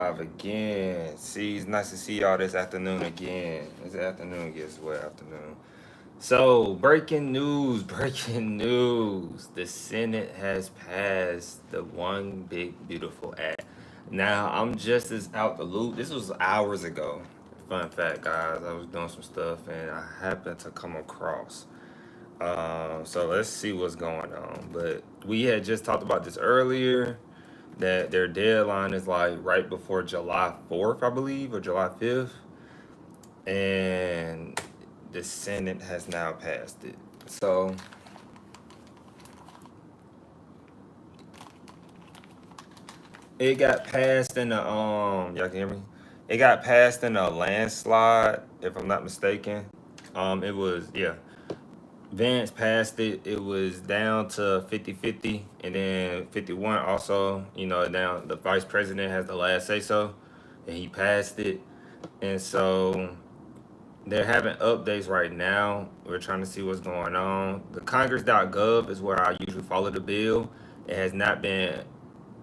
Again. See, it's nice to see y'all this afternoon again. It's afternoon, guess what? Afternoon. So, breaking news, breaking news. The Senate has passed the One Big Beautiful Act. Now, I'm just as out the loop. This was hours ago. Fun fact, guys. I was doing some stuff and I happened to come across. So let's see what's going on. But we had just talked about this earlier that their deadline is like right before July 4th, I believe, or July 5th. And the Senate has now passed it. So it got passed in a y'all can hear me? It got passed in a landslide, if I'm not mistaken. It was yeah. Vance passed it. It was down to 50-50, and then 51 also, down the vice president has the last say so, and he passed it. And so they're having updates right now. We're trying to see what's going on. The Congress.gov is where I usually follow the bill. It has not been,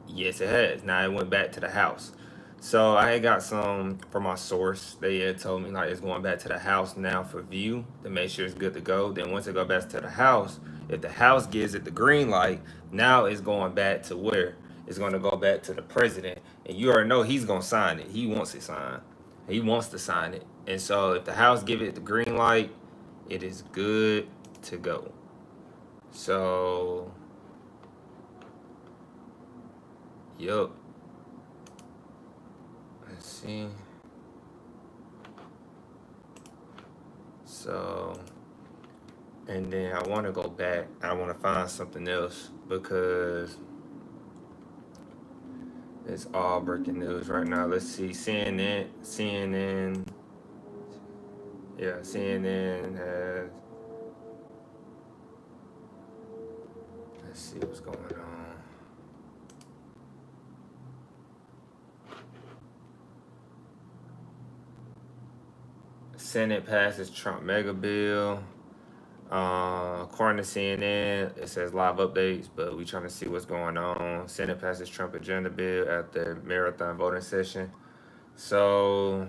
yes, it has. Now it went back to the House. So I had got some from my source. They had told me like it's going back to the House now for view to make sure it's good to go. Then once it go back to the House, if the House gives it the green light, now it's going back to where it's going to go back to the president. And you already know he's going to sign it. He wants it signed. He wants to sign it. And so if the House give it the green light, it is good to go. So, yup. Let's see. So, and then I want to go back. I want to find something else because it's all breaking news right now. Let's see. CNN. Yeah, CNN has. Let's see what's going on. Senate passes Trump mega bill. According to CNN, it says live updates, but we trying to see what's going on. Senate passes Trump agenda bill at the marathon voting session. So,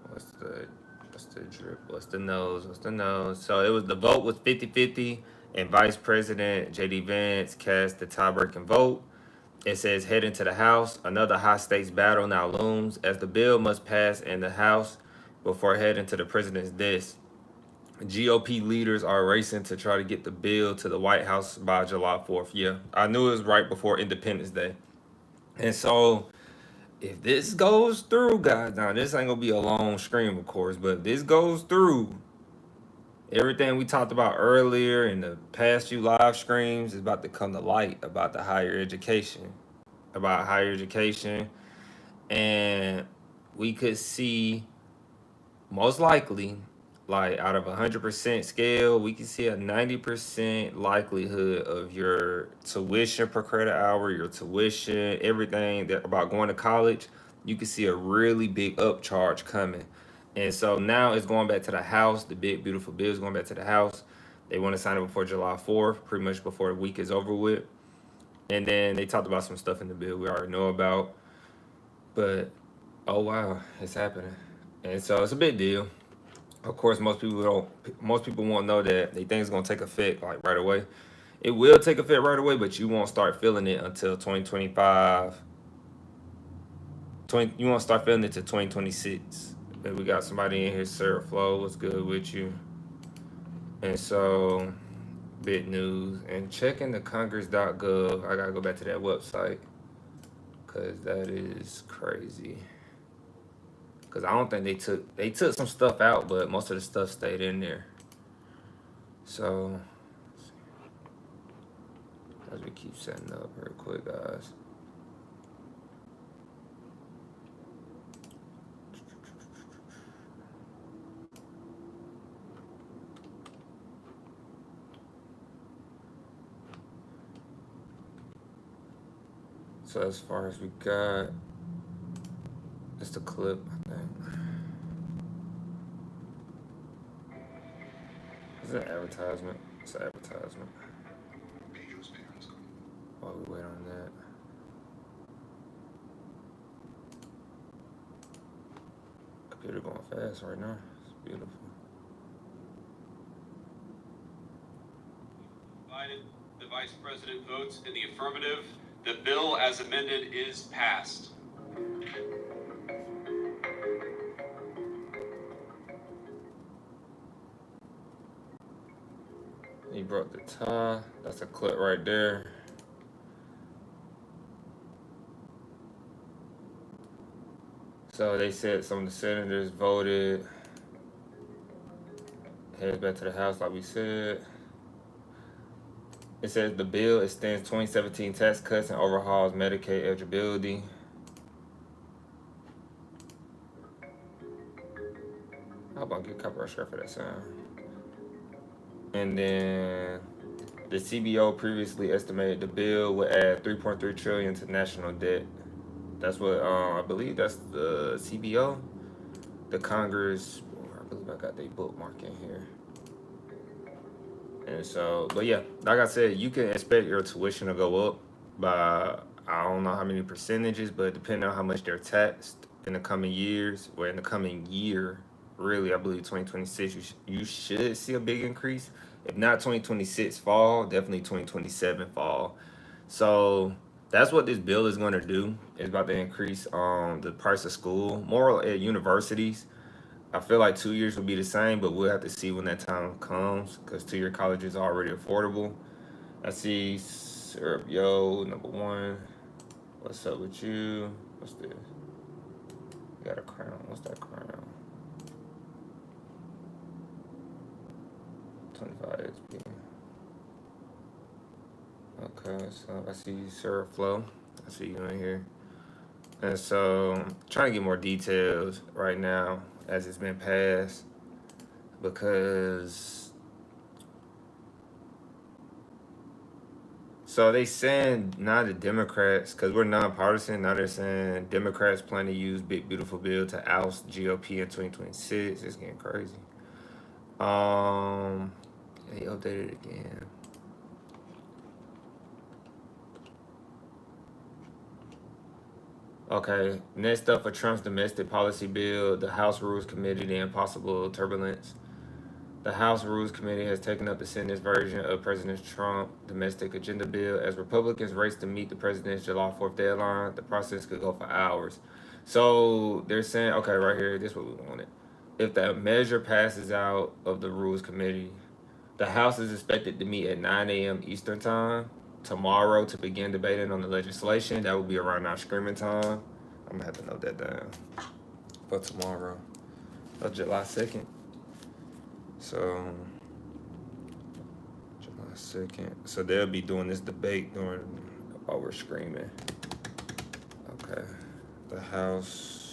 what's the drip? What's the nose? What's the nose? So it was the vote was 50-50, and Vice President J.D. Vance cast the tie-breaking vote. It says heading to the House, another high stakes battle now looms as the bill must pass in the House before heading to the president's desk. GOP leaders are racing to try to get the bill to the White House by July 4th. Yeah, I knew it was right before Independence Day. And so, if this goes through, guys, now this ain't gonna be a long scream, of course, but if this goes through, everything we talked about earlier in the past few live streams is about to come to light about the higher education, about higher education, and we could see most likely, like out of 100% scale, we can see a 90% likelihood of your tuition per credit hour, your tuition, everything that about going to college. You can see a really big upcharge coming. And so now it's going back to the House. The big, beautiful bill is going back to the House. They want to sign it before July 4th, pretty much before the week is over with. And then they talked about some stuff in the bill we already know about. But, oh wow, it's happening. And so it's a big deal. Of course, most people don't. Most people won't know that they think it's gonna take effect like right away. It will take effect right away, but you won't start feeling it until 2025. You won't start feeling it till 2026. But we got somebody in here, Sarah Flo. What's good with you? And so, big news. And checking the Congress.gov. I gotta go back to that website because that is crazy. Because I don't think they took some stuff out, but most of the stuff stayed in there. So as we keep setting up real quick, guys. So as far as we got, just a clip, I think. Is it an advertisement? It's an advertisement. While we wait on that. Computer going fast right now. It's beautiful. The Vice President votes in the affirmative. The bill as amended is passed. He broke the tie. That's a clip right there. So they said some of the senators voted. Heads back to the House, like we said. It says the bill extends 2017 tax cuts and overhauls Medicaid eligibility. I hope I get copyright strike for that sound. And then the CBO previously estimated the bill would add 3.3 trillion to national debt. That's what I believe that's the CBO. The Congress, I believe I got their bookmark in here. And so, but yeah, like I said, you can expect your tuition to go up by, I don't know how many percentages, but depending on how much they're taxed in the coming years, or in the coming year, really, I believe 2026, you should see a big increase. If not 2026 fall, definitely 2027 fall. So that's what this bill is going to do. It's about to increase the price of school, more at universities. I feel like 2 years will be the same, but we'll have to see when that time comes because 2-year college is already affordable. I see Syrup Yo, number one. What's up with you? What's this? You got a crown. What's that crown? 25 XP. Okay, so I see Syrup Flow. I see you in here. And so I'm trying to get more details right now as it's been passed because so they saying now the Democrats, because we're nonpartisan, now they're saying Democrats plan to use Big Beautiful Bill to oust GOP in 2026. It's getting crazy. They updated it again. Okay, next up for Trump's domestic policy bill, the House Rules Committee, the impossible turbulence. The House Rules Committee has taken up the Senate's version of President Trump's domestic agenda bill. As Republicans race to meet the president's July 4th deadline, the process could go for hours. So they're saying, okay, right here, this is what we wanted. If the measure passes out of the Rules Committee, the House is expected to meet at 9 a.m. Eastern Time tomorrow to begin debating on the legislation. That will be around our screaming time. I'm gonna have to note that down for tomorrow, July 2nd. So July 2nd. So they'll be doing this debate during while we're screaming. Okay. The House.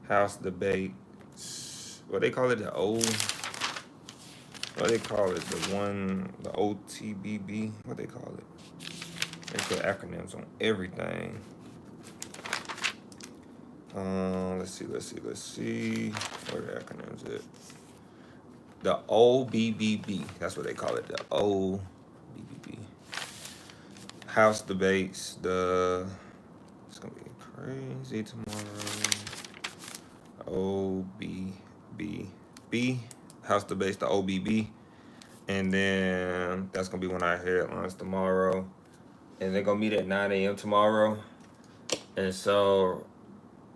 House debates. What they call it? What they call it? The OTBB. What they call it? They put acronyms on everything. Let's see. What are the acronyms at? The OBBB. That's what they call it. The OBBB. House debates. It's gonna be crazy tomorrow. OBBB. House debates, the OBB. And then that's gonna be when I headlines tomorrow. And they're gonna meet at 9 a.m. tomorrow. And so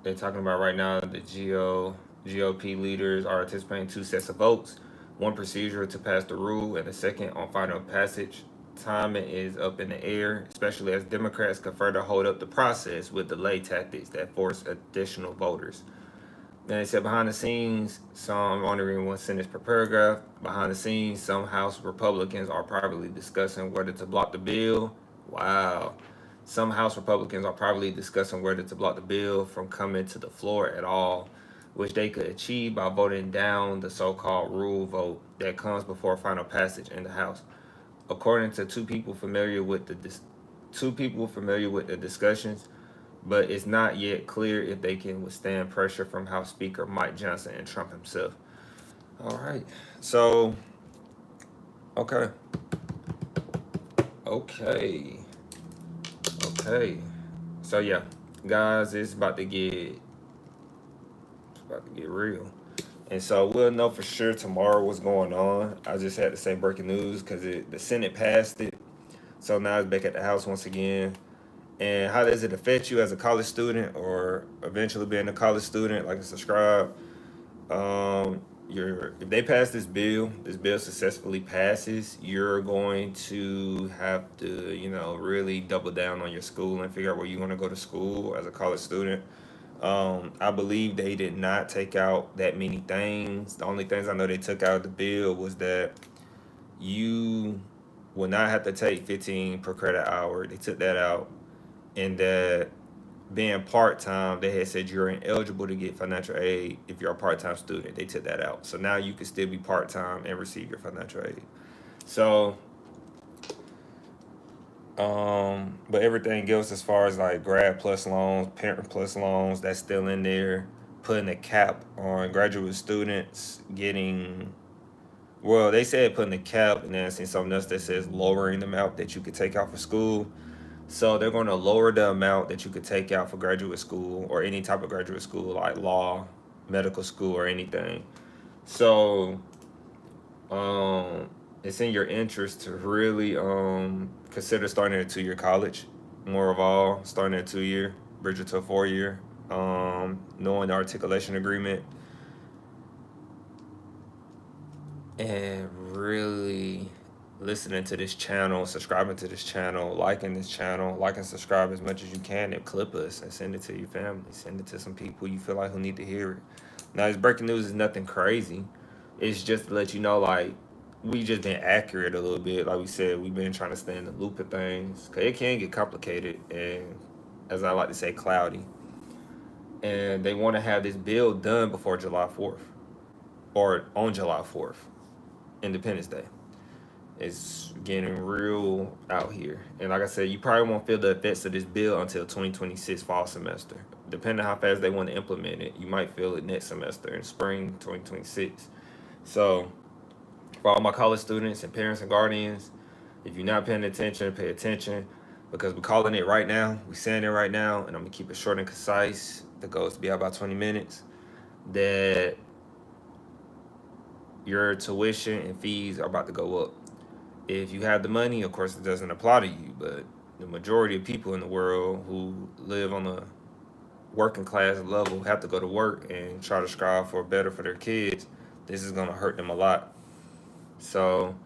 they're talking about right now the GOP leaders are anticipating 2 sets of votes, one procedural to pass the rule, and a second on final passage. Timing is up in the air, especially as Democrats can further hold up the process with delay tactics that force additional voters. And it said behind the scenes, I'm wondering what's in this per paragraph. Behind the scenes, some House Republicans are privately discussing whether to block the bill. Wow. Some House Republicans are privately discussing whether to block the bill from coming to the floor at all, which they could achieve by voting down the so-called rule vote that comes before final passage in the House. According to two people familiar with the discussions, but it's not yet clear if they can withstand pressure from House Speaker Mike Johnson and Trump himself. All right. So Okay. So yeah, guys, it's about to get real. And so we'll know for sure tomorrow what's going on. I just had to say breaking news because the Senate passed it. So now it's back at the House once again. And how does it affect you as a college student or eventually being a college student, like a subscribe? If they pass this bill successfully passes, you're going to have to, really double down on your school and figure out where you want to go to school as a college student. I believe they did not take out that many things. The only things I know they took out of the bill was that you will not have to take 15 per credit hour. They took that out. And that being part-time, they had said you're ineligible to get financial aid if you're a part-time student. They took that out. So now you can still be part-time and receive your financial aid. So, but everything else as far as like grad plus loans, parent plus loans, that's still in there. Putting a cap on graduate students getting, well, they said putting a cap, and then I seen something else that says lowering the amount that you could take out for school. So they're going to lower the amount that you could take out for graduate school or any type of graduate school like law, medical school, or anything. So it's in your interest to really consider starting a 2-year college. More of all, starting a 2-year, bridge it to a 4-year. Knowing the articulation agreement and really listening to this channel, subscribing to this channel, liking this channel, like and subscribe as much as you can, and clip us and send it to your family, send it to some people you feel like who need to hear it. Now, this breaking news is nothing crazy. It's just to let you know, like, we just been accurate a little bit. Like we said, we've been trying to stay in the loop of things, because it can get complicated and, as I like to say, cloudy. And they want to have this bill done before July 4th or on July 4th, Independence Day. It's getting real out here. And like I said, you probably won't feel the effects of this bill until 2026 fall semester. Depending on how fast they want to implement it, you might feel it next semester in spring 2026. So for all my college students and parents and guardians, if you're not paying attention, pay attention, because we're calling it right now. We're saying it right now, and I'm going to keep it short and concise. The goal is to be out about 20 minutes. That your tuition and fees are about to go up. If you have the money, of course, it doesn't apply to you, but the majority of people in the world who live on a working class level have to go to work and try to strive for better for their kids. This is going to hurt them a lot. So,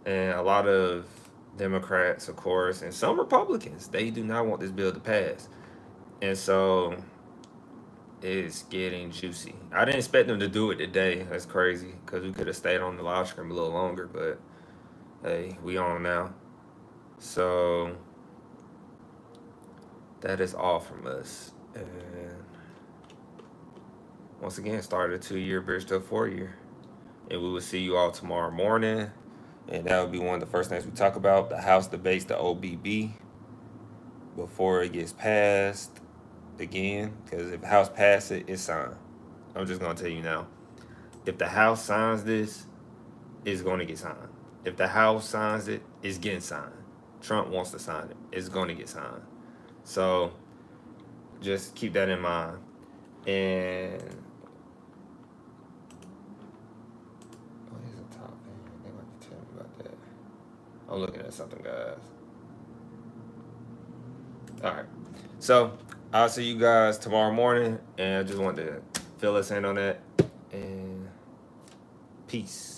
and a lot of Democrats, of course, and some Republicans, they do not want this bill to pass. And so it's getting juicy. I didn't expect them to do it today. That's crazy, because we could have stayed on the live stream a little longer, but hey, we on now. So that is all from us. And once again, started a 2-year bridge to a 4-year. And we will see you all tomorrow morning. And that will be one of the first things we talk about. The House debates the OBB before it gets passed again. Because if the House passes it, it's signed. I'm just going to tell you now. If the House signs this, it's going to get signed. If the House signs it, it's getting signed. Trump wants to sign it. It's going to get signed. So just keep that in mind. And here's the top, man. They might be telling me about that. I'm looking at something, guys. All right. So I'll see you guys tomorrow morning. And I just wanted to fill us in on that. And peace.